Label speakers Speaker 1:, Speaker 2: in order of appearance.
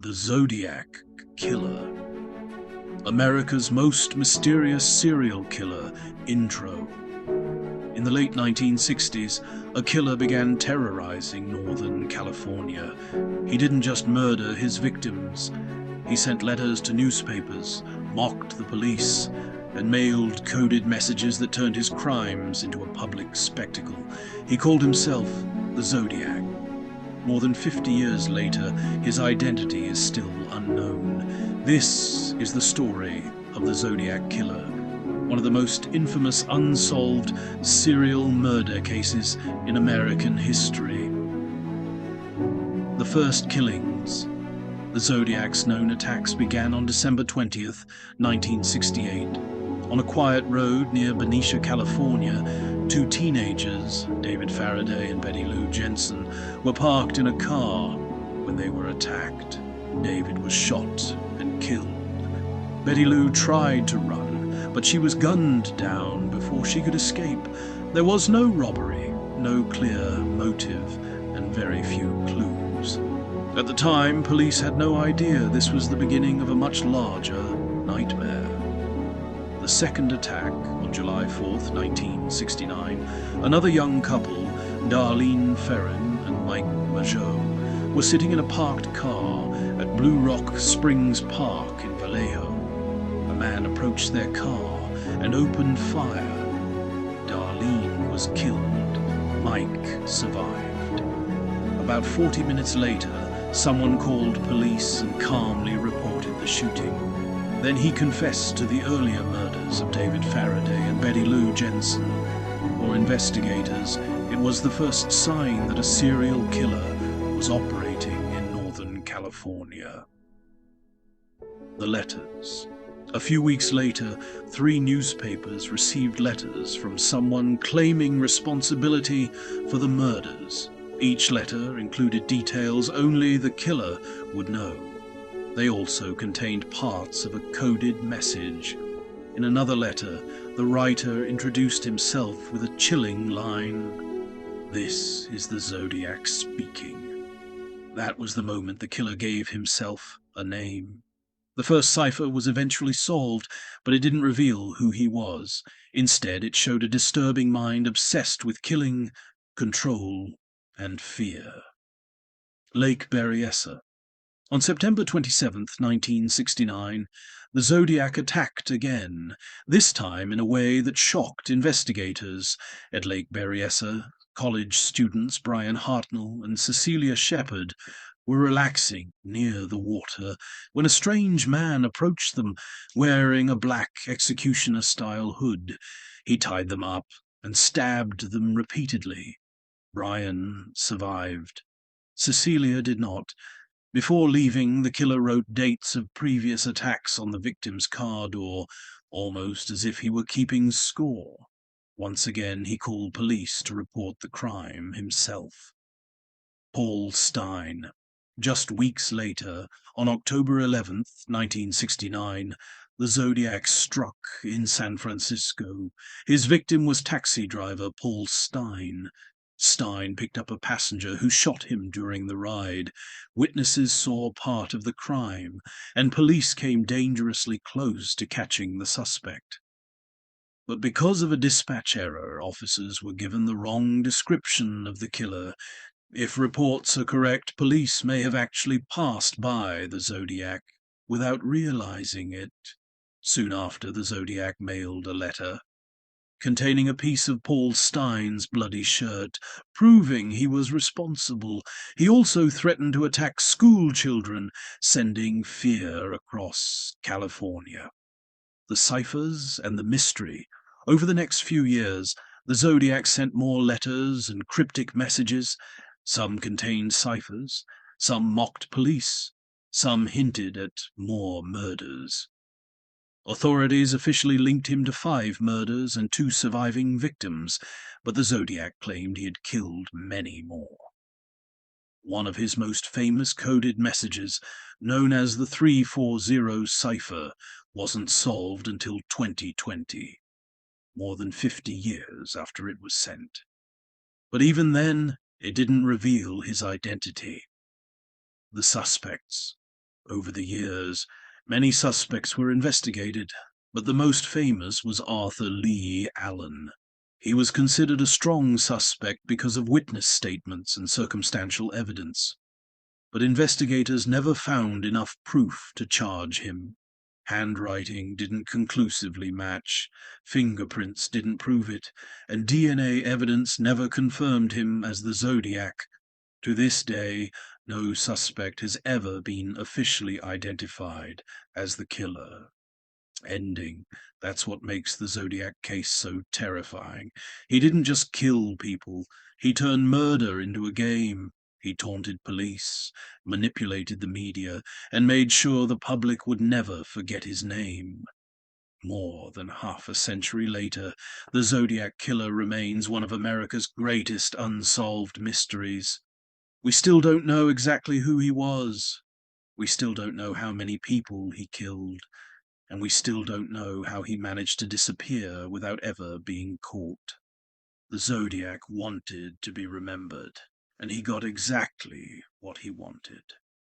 Speaker 1: The Zodiac Killer. America's most mysterious serial killer intro. In the late 1960s, a killer began terrorizing Northern California. He didn't just murder his victims. He sent letters to newspapers, mocked the police, and mailed coded messages that turned his crimes into a public spectacle. He called himself the Zodiac. More than 50 years later, his identity is still unknown. This is the story of the Zodiac Killer, one of the most infamous unsolved serial murder cases in American history. The first killings. The Zodiac's known attacks began on December 20th, 1968. On a quiet road near Benicia, California, two teenagers, David Faraday and Betty Lou Jensen, were parked in a car when they were attacked. David was shot and killed. Betty Lou tried to run, but she was gunned down before she could escape. There was no robbery, no clear motive, and very few clues. At the time, police had no idea this was the beginning of a much larger nightmare. The second attack, on July 4th, 1969, another young couple, Darlene Ferrin and Mike Mageau, were sitting in a parked car at Blue Rock Springs Park in Vallejo. A man approached their car and opened fire. Darlene was killed. Mike survived. About 40 minutes later, someone called police and calmly reported the shooting. Then he confessed to the earlier murders of David Faraday and Betty Lou Jensen. For investigators, it was the first sign that a serial killer was operating in Northern California. The letters. A few weeks later, 3 newspapers received letters from someone claiming responsibility for the murders. Each letter included details only the killer would know. They also contained parts of a coded message. In another letter, the writer introduced himself with a chilling line, "This is the Zodiac speaking." That was the moment the killer gave himself a name. The first cipher was eventually solved, but it didn't reveal who he was. Instead, it showed a disturbing mind obsessed with killing, control, and fear. Lake Berryessa. On September 27, 1969, the Zodiac attacked again, this time in a way that shocked investigators. At Lake Berryessa, college students Brian Hartnell and Cecilia Shepard were relaxing near the water when a strange man approached them, wearing a black executioner-style hood. He tied them up and stabbed them repeatedly. Brian survived. Cecilia did not. Before leaving, the killer wrote dates of previous attacks on the victim's car door, almost as if he were keeping score. Once again, he called police to report the crime himself. Paul Stine. Just weeks later, on October 11th, 1969, the Zodiac struck in San Francisco. His victim was taxi driver Paul Stine. Stine picked up a passenger who shot him during the ride. Witnesses saw part of the crime, and police came dangerously close to catching the suspect. But because of a dispatch error, officers were given the wrong description of the killer. If reports are correct, police may have actually passed by the Zodiac without realizing it. Soon after, the Zodiac mailed a letter containing a piece of Paul Stine's bloody shirt, proving he was responsible. He also threatened to attack school children, sending fear across California. The ciphers and the mystery. Over the next few years, the Zodiac sent more letters and cryptic messages. Some contained ciphers, some mocked police, some hinted at more murders. Authorities officially linked him to 5 murders and 2 surviving victims, but the Zodiac claimed he had killed many more. One of his most famous coded messages, known as the 340 cipher, wasn't solved until 2020, more than 50 years after it was sent. But even then, it didn't reveal his identity. The suspects. Over the years, many suspects were investigated, but the most famous was Arthur Lee Allen. He was considered a strong suspect because of witness statements and circumstantial evidence. But investigators never found enough proof to charge him. Handwriting didn't conclusively match, fingerprints didn't prove it, and DNA evidence never confirmed him as the Zodiac. To this day, no suspect has ever been officially identified as the killer. Ending. That's what makes the Zodiac case so terrifying. He didn't just kill people, he turned murder into a game. He taunted police, manipulated the media, and made sure the public would never forget his name. More than half a century later, the Zodiac Killer remains one of America's greatest unsolved mysteries. We still don't know exactly who he was. We still don't know how many people he killed. And we still don't know how he managed to disappear without ever being caught. The Zodiac wanted to be remembered, and he got exactly what he wanted.